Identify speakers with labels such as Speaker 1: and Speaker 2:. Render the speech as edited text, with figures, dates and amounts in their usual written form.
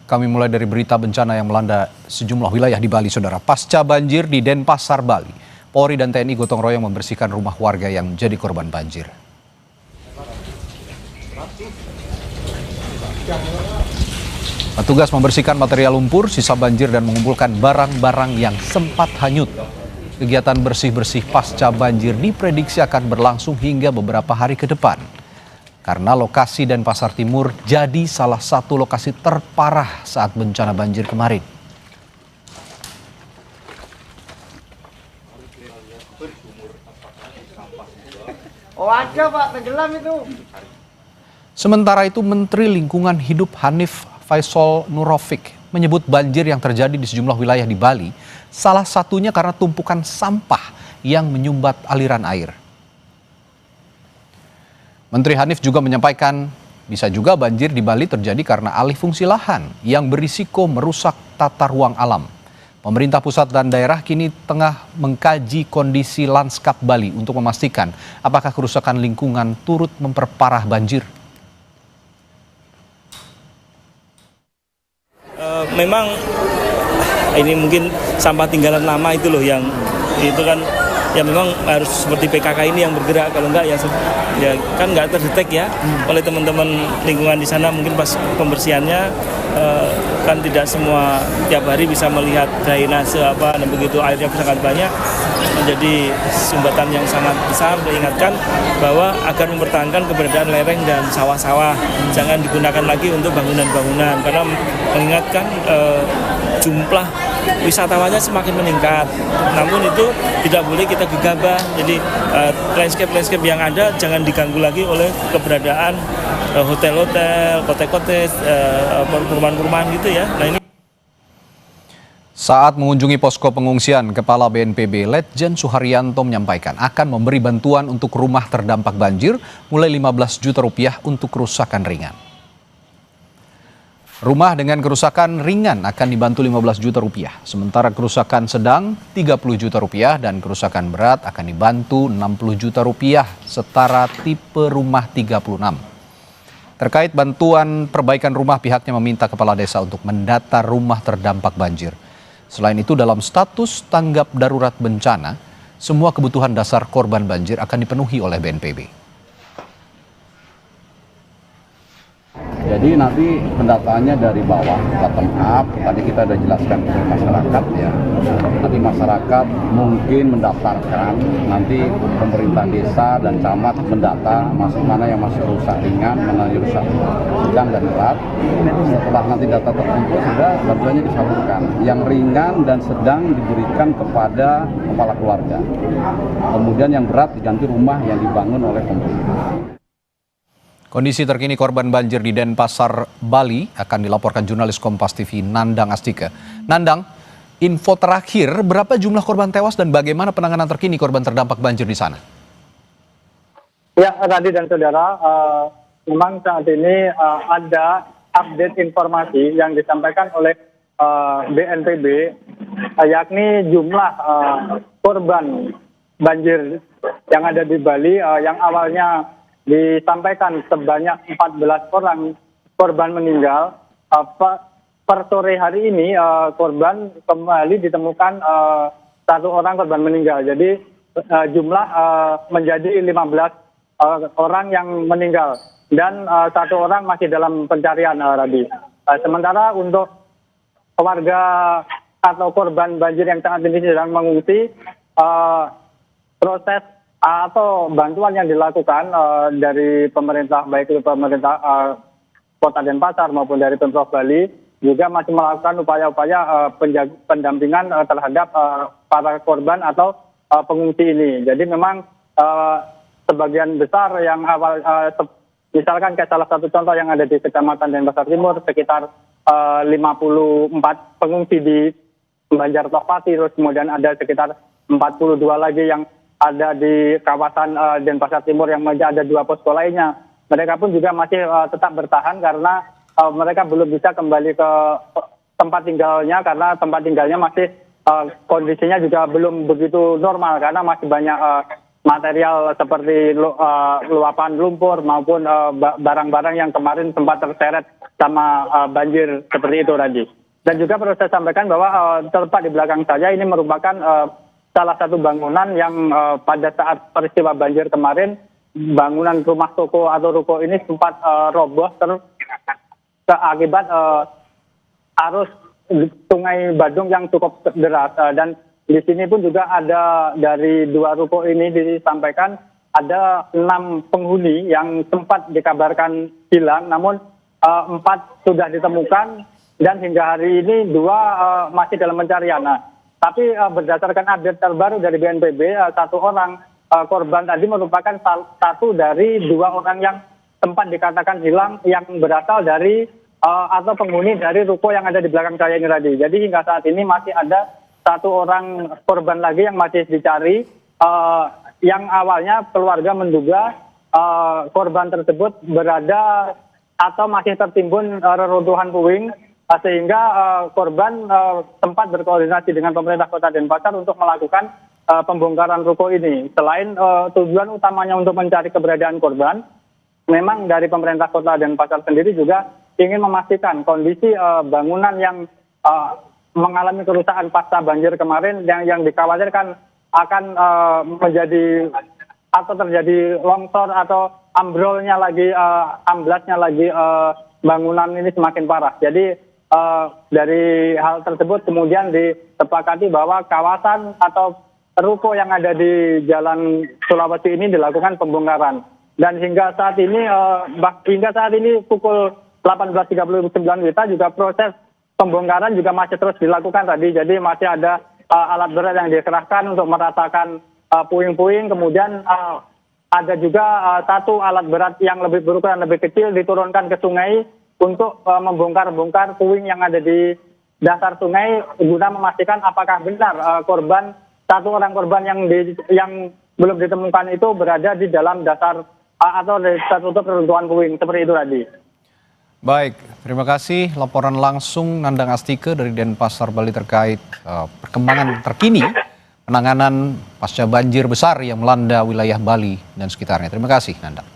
Speaker 1: Kami mulai dari berita bencana yang melanda sejumlah wilayah di Bali, Saudara. Pasca banjir di Denpasar, Bali, Polri dan TNI gotong royong membersihkan rumah warga yang menjadi korban banjir. Petugas membersihkan material lumpur, sisa banjir dan mengumpulkan barang-barang yang sempat hanyut. Kegiatan bersih-bersih pasca banjir diprediksi akan berlangsung hingga beberapa hari ke depan. Karena lokasi Denpasar Timur jadi salah satu lokasi terparah saat bencana banjir kemarin.
Speaker 2: Oh ada Pak, tenggelam itu.
Speaker 1: Sementara itu Menteri Lingkungan Hidup Hanif Faisal Nurofik menyebut banjir yang terjadi di sejumlah wilayah di Bali salah satunya karena tumpukan sampah yang menyumbat aliran air. Menteri Hanif juga menyampaikan bisa juga banjir di Bali terjadi karena alih fungsi lahan yang berisiko merusak tata ruang alam. Pemerintah pusat dan daerah kini tengah mengkaji kondisi lanskap Bali untuk memastikan apakah kerusakan lingkungan turut memperparah banjir.
Speaker 3: Memang ini mungkin sampah tinggalan lama itu loh yang itu kan ya memang harus seperti PKK ini yang bergerak, kalau enggak ya kan nggak terdetek ya oleh teman-teman lingkungan di sana. Mungkin pas pembersihannya kan tidak semua tiap hari bisa melihat drainase apa, dan begitu airnya sangat banyak menjadi sumbatan yang sangat besar. Diingatkan bahwa agar mempertahankan keberadaan lereng dan sawah-sawah jangan digunakan lagi untuk bangunan-bangunan, karena mengingatkan jumlah wisatawannya semakin meningkat, namun itu tidak boleh kita gegabah. Jadi landscape yang ada jangan diganggu lagi oleh keberadaan hotel-hotel, kotek-kotek, perumahan-perumahan gitu ya. Nah ini.
Speaker 1: Saat mengunjungi posko pengungsian, Kepala BNPB Letjen Suharyanto menyampaikan akan memberi bantuan untuk rumah terdampak banjir mulai 15 juta rupiah untuk kerusakan ringan. Rumah dengan kerusakan ringan akan dibantu 15 juta rupiah, sementara kerusakan sedang 30 juta rupiah dan kerusakan berat akan dibantu 60 juta rupiah setara tipe rumah 36. Terkait bantuan perbaikan rumah, pihaknya meminta kepala desa untuk mendata rumah terdampak banjir. Selain itu, dalam status tanggap darurat bencana, semua kebutuhan dasar korban banjir akan dipenuhi oleh BNPB.
Speaker 4: Jadi nanti pendataannya dari bawah, bottom up. Tadi kita sudah jelaskan ke masyarakat ya. Nanti masyarakat mungkin mendaftarkan, nanti pemerintah desa dan camat mendata masuk mana yang masih rusak ringan, mana yang rusak sedang dan berat. Setelah nanti data terkumpul, sudah bantuannya disalurkan. Yang ringan dan sedang diberikan kepada kepala keluarga. Kemudian yang berat diganti rumah yang dibangun oleh pemerintah.
Speaker 1: Kondisi terkini korban banjir di Denpasar, Bali akan dilaporkan jurnalis Kompas TV Nandang Astika. Nandang, info terakhir berapa jumlah korban tewas dan bagaimana penanganan terkini korban terdampak banjir di sana?
Speaker 2: Ya, Radi dan Saudara, memang saat ini ada update informasi yang disampaikan oleh BNPB, yakni jumlah korban banjir yang ada di Bali yang awalnya disampaikan sebanyak 14 orang korban meninggal. Per sore hari ini korban kembali ditemukan satu orang korban meninggal. Jadi jumlah menjadi 15 orang yang meninggal dan satu orang masih dalam pencarian, Rabi. Sementara untuk warga atau korban banjir yang saat ini sedang mengungsi, proses atau bantuan yang dilakukan dari pemerintah, baik itu pemerintah Kota Denpasar maupun dari Pemprov Bali, juga masih melakukan upaya-upaya pendampingan terhadap para korban atau pengungsi ini. Jadi memang sebagian besar yang awal, misalkan kayak salah satu contoh yang ada di Kecamatan Denpasar Timur, sekitar 54 pengungsi di Banjar Tokpati, terus kemudian ada sekitar 42 lagi yang ada di kawasan Denpasar Timur yang masih ada 2 posko lainnya. Mereka pun juga masih tetap bertahan karena mereka belum bisa kembali ke tempat tinggalnya, karena tempat tinggalnya masih kondisinya juga belum begitu normal karena masih banyak material seperti luapan lumpur maupun barang-barang yang kemarin sempat terseret sama banjir seperti itu, Radi. Dan juga perlu saya sampaikan bahwa tepat di belakang saya ini merupakan salah satu bangunan yang pada saat peristiwa banjir kemarin, bangunan rumah toko atau ruko ini sempat roboh akibat arus Sungai Badung yang cukup deras. Dan di sini pun juga ada dari 2 ruko ini disampaikan ada 6 penghuni yang sempat dikabarkan hilang, namun 4 sudah ditemukan dan hingga hari ini 2 masih dalam pencarian. Nah, tapi berdasarkan update terbaru dari BNPB, 1 orang korban tadi merupakan satu dari 2 orang yang sempat dikatakan hilang yang berasal dari atau penghuni dari ruko yang ada di belakang saya ini tadi. Jadi hingga saat ini masih ada 1 orang korban lagi yang masih dicari, yang awalnya keluarga menduga korban tersebut berada atau masih tertimbun reruntuhan puing, sehingga korban sempat berkoordinasi dengan pemerintah Kota Denpasar untuk melakukan pembongkaran ruko ini. Selain tujuan utamanya untuk mencari keberadaan korban, memang dari pemerintah Kota Denpasar sendiri juga ingin memastikan kondisi bangunan yang mengalami kerusakan pasca banjir kemarin yang dikhawatirkan akan menjadi atau terjadi longsor atau ambrolnya lagi, amblasnya lagi bangunan ini semakin parah. Jadi dari hal tersebut kemudian disepakati bahwa kawasan atau ruko yang ada di Jalan Sulawesi ini dilakukan pembongkaran. Dan hingga saat ini pukul 18.39 WITA juga proses pembongkaran juga masih terus dilakukan tadi. Jadi masih ada alat berat yang dikerahkan untuk meratakan puing-puing. Kemudian ada juga 1 alat berat yang lebih berukuran lebih kecil diturunkan ke sungai untuk membongkar puing yang ada di dasar sungai guna memastikan apakah benar korban 1 orang korban yang belum ditemukan itu berada di dalam dasar atau tertutup reruntuhan puing seperti itu tadi.
Speaker 1: Baik, terima kasih laporan langsung Nandang Astika dari Denpasar, Bali terkait perkembangan terkini penanganan pasca banjir besar yang melanda wilayah Bali dan sekitarnya. Terima kasih, Nandang.